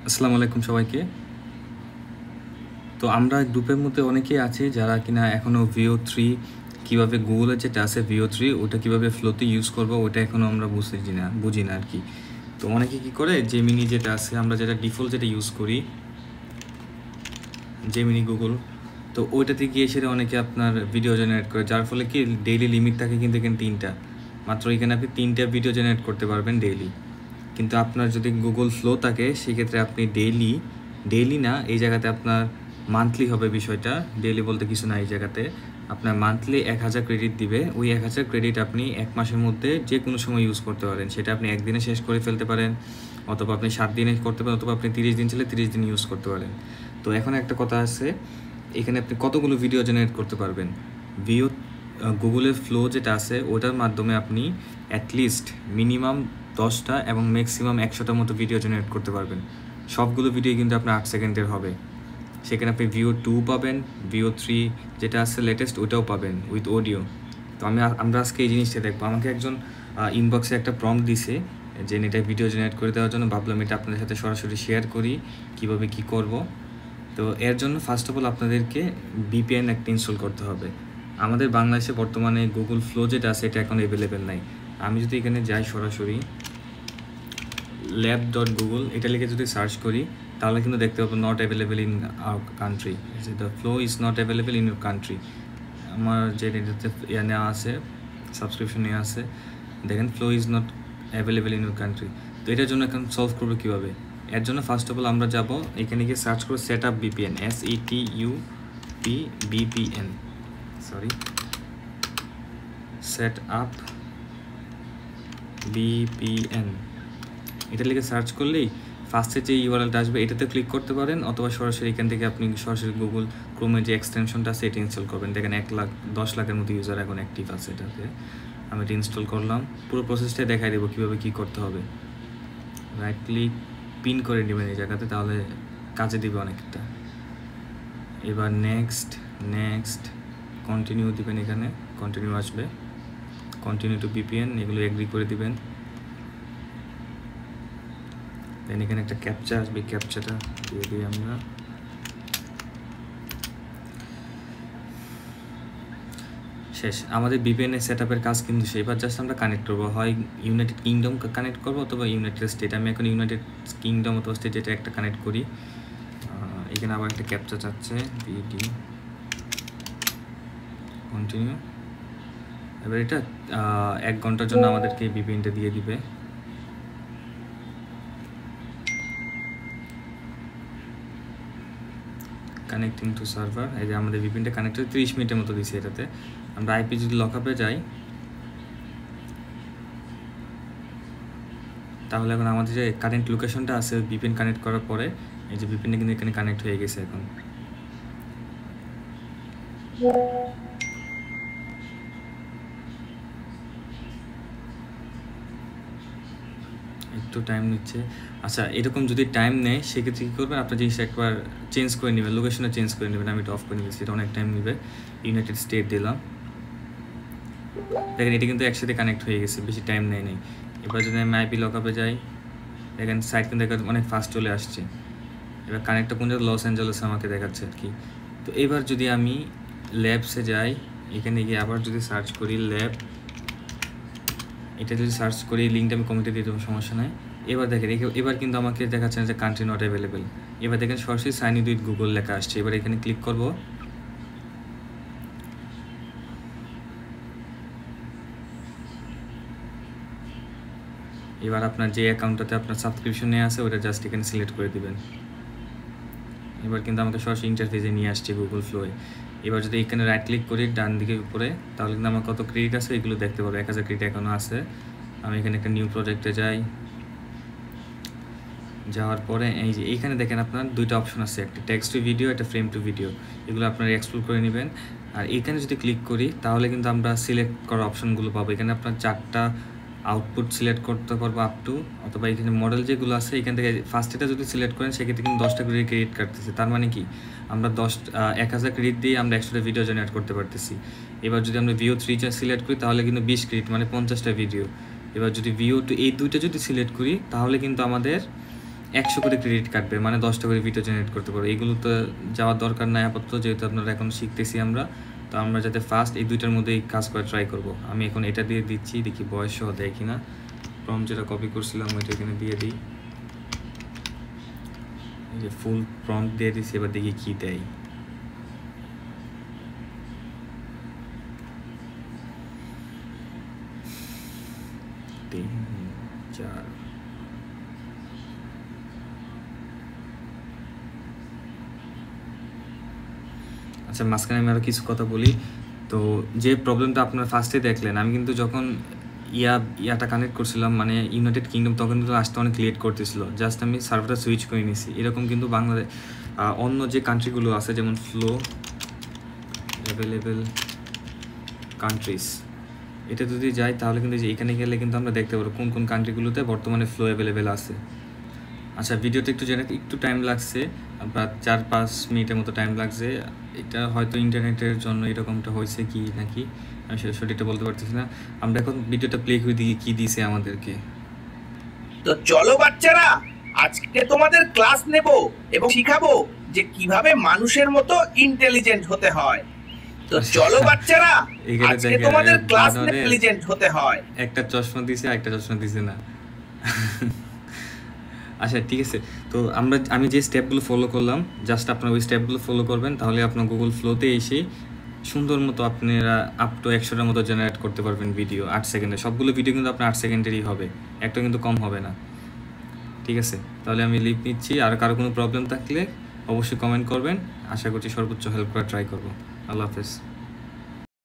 আসসালামু আলাইকুম সবাইকে। তো আমরা গ্রুপের মধ্যে অনেকেই আছি যারা কিনা এখনও VO3 কীভাবে গুগলের যেটা আছে VO3 ওটা কীভাবে ফ্লোতে ইউজ করবো ওটা এখনও আমরা বুঝি না আর কি। তো অনেকে কী করে জেমিনি যেটা আছে আমরা যেটা ডিফল্ট যেটা ইউজ করি জেমিনি গুগল, তো ওইটাতে গিয়ে সেটা অনেকে আপনার ভিডিও জেনারেট করে, যার ফলে কি ডেইলি লিমিট থাকে কিন্তু এখানে 3টা, মাত্র এখানে আপনি 3টা ভিডিও জেনারেট করতে পারবেন ডেইলি। কিন্তু আপনার যদি গুগল ফ্লো থাকে সেক্ষেত্রে আপনি ডেইলি না, এই জায়গাতে আপনার মান্থলি হবে বিষয়টা। ডেইলি বলতে কিছু না, এই জায়গাতে আপনার মান্থলি 1000 ক্রেডিট দিবে। ওই 1000 ক্রেডিট আপনি 1 মাসের মধ্যে যে কোনো সময় ইউজ করতে পারেন। সেটা আপনি একদিনে শেষ করে ফেলতে পারেন, অথবা আপনি 7 দিনে করতে পারেন, অথবা আপনি 30 দিন ছিল 30 দিন ইউজ করতে পারেন। তো এখন একটা কথা আছে, এখানে আপনি কতগুলো ভিডিও জেনারেট করতে পারবেন। গুগলের ফ্লো যেটা আছে ওটার মাধ্যমে আপনি অ্যাটলিস্ট মিনিমাম 10টা এবং ম্যাক্সিমাম 100টার মতো ভিডিও জেনারেট করতে পারবেন। সবগুলো ভিডিও কিন্তু আপনার 8 সেকেন্ডের হবে। সেখানে আপনি VO2 পাবেন, VO3 যেটা আছে লেটেস্ট ওটাও পাবেন উইথ অডিও। তো আমরা আজকে এই জিনিসটা দেখবো। আমাকে একজন ইনবক্সে একটা প্রম্পট দিছে যে এটা ভিডিও জেনারেট করে দেওয়ার জন্য, ভাবলাম এটা আপনাদের সাথে সরাসরি শেয়ার করি কীভাবে কী করব। তো এর জন্য ফার্স্ট অফ অল আপনাদেরকে VPN একটা ইনস্টল করতে হবে। আমাদের বাংলাদেশে বর্তমানে গুগল ফ্লো যেটা আছে এটা এখন অ্যাভেলেবেল নাই। আমি যদি এখানে যাই সরাসরি lab.google এটা লিখে যদি সার্চ করি তাহলে কিন্তু দেখতে পাবো not available in our country, the flow is not available in your country. আমার যে এটাতে নেওয়া আছে, সাবস্ক্রিপশন নেওয়া আছে, দেখেন flow is not available in your country. তো এটার জন্য এখন সলভ করবো কীভাবে? এর জন্য ফার্স্ট অফ অল আমরা যাব এখানে গিয়ে সার্চ করবো set up VPN, SETUP set up VPN এটা লিখে সার্চ করলেই ফার্স্টে যে ইউআরএলটা আসবে এটাতে ক্লিক করতে পারেন, অথবা সরাসরি এখান থেকে আপনি সরাসরি গুগল ক্রোমের যে এক্সটেনশনটা আছে এটা ইনস্টল করবেন। দেখেন 10 লাখের মতো ইউজার এখন অ্যাক্টিভ আছে এটাতে। আমি এটা ইনস্টল করলাম, পুরো প্রসেসটা দেখাই দেবো কীভাবে কী করতে হবে। রাইট ক্লিক পিন করে নেবেন এই জায়গাতে, তাহলে কাজে দিবে অনেকটা। এবার নেক্সট কন্টিনিউ দিবেন, এখানে কন্টিনিউ আসবে, কন্টিনিউ টু VPN এগুলো এগ্রি করে দিবেন। দেন এখানে একটা ক্যাপচা আসবে, ক্যাপচাটা দিয়ে দিই আমরা। শেষ আমাদের VPN এর সেটআপের কাজ কিন্তু এবার জাস্ট আমরা কানেক্ট করবো, হয় ইউনাইটেড কিংডম কানেক্ট করবো অথবা ইউনাইটেড স্টেট। আমি এখন ইউনাইটেড কিংডম অথবা স্টেট এটা একটা কানেক্ট করি। এখানে আবার একটা ক্যাপচা চাচ্ছে, কন্টিনিউ। এবার এটা 1 ঘন্টার জন্য আমাদেরকে VPNটা দিয়ে দিবে। কানেক্টিং টু সার্ভার, এই যে আমাদের VPNটা কানেক্ট হয়ে 30 মিনিটের মতো দিচ্ছে এটাতে। আমরা IP যদি লকআপে যাই তাহলে এখন আমাদের যে কারেন্ট লোকেশনটা আছে VPN কানেক্ট করার পরে, এই যে VPNটা কিন্তু এখানে কানেক্ট হয়ে গেছে। এখন একটু টাইম নিচ্ছে। আচ্ছা, এরকম যদি টাইম নেয় সেক্ষেত্রে কী করবেন, আপনার জিনিসটা একবার চেঞ্জ করে নেবেন, লোকেশনটা চেঞ্জ করে নেবেন। আমি এটা অফ করে নিয়েছি, এটা অনেক টাইম নেবে। ইউনাইটেড স্টেট দিলাম, দেখেন এটা কিন্তু একসাথে কানেক্ট হয়ে গেছে, বেশি টাইম নেই। এবার যদি আমি IP লকআপে যাই, দেখেন সাইট কিন্তু অনেক ফাস্ট চলে আসছে। এবার কানেক্টটা কোন জায়গায়, লস অ্যাঞ্জেলেসে আমাকে দেখাচ্ছে আর কি। তো এবার যদি আমি ল্যাবসে যাই, এখানে গিয়ে আবার যদি সার্চ করি ল্যাব, এটা যদি সার্চ করি, লিঙ্কটা আমি কমেন্টে দিয়ে দেবো, সমস্যা নাই। এবার দেখেন এবার কিন্তু আমাকে দেখাচ্ছে যে কান্ট্রি নট অ্যাভেলেবেল। এবার দেখেন সরাসরি সাইন ইন উইথ গুগল লেখা আসছে। এবার এখানে ক্লিক করব, এবার আপনার যে অ্যাকাউন্টটাতে আপনার সাবস্ক্রিপশন নিয়ে আছে ওটা জাস্ট এখানে সিলেক্ট করে দিবেন। এবার কিন্তু আমাকে সরাসরি ইন্টারফেসে নিয়ে আসছে গুগল ফ্লোয়ে। এবার যদি এখানে রাইট ক্লিক করি ডান দিকে উপরে, তাহলে কিন্তু আমার কত ক্রেডিট আছে এগুলো দেখতে পাবো। 1000 ক্রেডিট এখনও আছে। আমি এখানে একটা নিউ প্রজেক্টে যাই, যাওয়ার পরে এই যে এইখানে দেখেন আপনার 2টা অপশন আছে, একটা টেক্সট টু ভিডিও, একটা ফ্রেম টু ভিডিও। এগুলো আপনারা এক্সপ্লোর করে নেবেন। আর এখানে যদি ক্লিক করি তাহলে কিন্তু আমরা সিলেক্ট করা অপশনগুলো পাবো। এখানে আপনার 4টা আউটপুট সিলেক্ট করতে পারবো আপ টু, অথবা এখানে মডেল যেগুলো আছে এখান থেকে ফার্স্ট এটা যদি সিলেক্ট করেন সেক্ষেত্রে কিন্তু 10টা করে ক্রেডিট কাটতেছে। তার মানে কি আমরা 1000 ক্রেডিট দিয়ে আমরা 100টা ভিডিও জেনারেট করতে পারতেছি। এবার যদি আমরা VO3 সিলেক্ট করি তাহলে কিন্তু 20 ক্রেডিট মানে 50টা ভিডিও। এবার যদি VO2 এই দুইটা যদি সিলেক্ট করি তাহলে কিন্তু আমাদের 100 করে ক্রেডিট কাটবে, মানে 10টা করে ভিডিও জেনারেট করতে পারবো। এগুলো তো যাওয়ার দরকার নাই আপাতত, যেহেতু আপনারা এখন শিখতেছি আমরা। তো আমরা যাতে ফার্স্ট এই দুইটার মধ্যেই কাজ করা ট্রাই করব। আমি এখন এটা দিয়ে দিচ্ছি, দেখি বয়স সহ দেয় কিনা। প্রম্পট যেটা কপি করছিলাম ওইটা এখানে দিয়ে দিই, এই যে ফুল প্রম্পট দিয়ে দিচ্ছি। এবার দেখি কি দেয়। তিন, চার, আচ্ছা মাঝখানে আমি আরও কিছু কথা বলি। তো যে প্রবলেমটা আপনারা ফার্স্টে দেখলেন, আমি কিন্তু যখন ইয়াটা কানেক্ট করছিলাম, মানে ইউনাইটেড কিংডম, তখন কিন্তু আসতে অনেক লেট করতেছিল। জাস্ট আমি সার্ভারটা সুইচ করে নিয়েছি। এরকম কিন্তু বাংলাদেশ অন্য যে কান্ট্রিগুলো আছে, যেমন ফ্লো অ্যাভেলেবেল কান্ট্রিজ, এটা যদি যাই তাহলে কিন্তু যে এখানে গেলে কিন্তু আমরা দেখতে পারবো কোন কোন কান্ট্রিগুলোতে বর্তমানে ফ্লো অ্যাভেলেবেল আছে। আচ্ছা ভিডিওতে একটু টাইম লাগছে, প্রায় 4-5 মিনিটের মতো টাইম লাগছে। এটা হয়তো ইন্টারনেটের জন্য এরকমটা হয়েছে কি নাকি আমি সঠিকটা বলতে পারতেছি না। আমরা এখন ভিডিওটা প্লে করে দিই কি দিছে আমাদেরকে। তো চলো বাচ্চারা, আজকে তোমাদের ক্লাস নেব এবং শিখাবো যে কিভাবে মানুষের মতো ইন্টেলিজেন্ট হতে হয়। তো চলো বাচ্চারা, আজকে তোমাদের ক্লাস ইন্টেলিজেন্ট হতে হয়। একটা চশমা দিছে, একটা চশমা দিছে না। আচ্ছা ঠিক আছে। তো আমি যে স্টেপগুলো ফলো করলাম, জাস্ট আপনারা ওই স্টেপগুলো ফলো করবেন, তাহলে আপনার গুগল ফ্লোতে এসে সুন্দর মতো আপনারা আপ টু 100টার মতো জেনারেট করতে পারবেন ভিডিও 8 সেকেন্ডে। সবগুলো ভিডিও কিন্তু আপনার 8 সেকেন্ডেরই হবে, একটা কিন্তু কম হবে না। ঠিক আছে, তাহলে আমি লিভ নিচ্ছি। আর কারো কোনো প্রবলেম থাকলে অবশ্যই কমেন্ট করবেন, আশা করছি সর্বোচ্চ হেল্প করার ট্রাই করবো। আল্লাহ হাফেজ।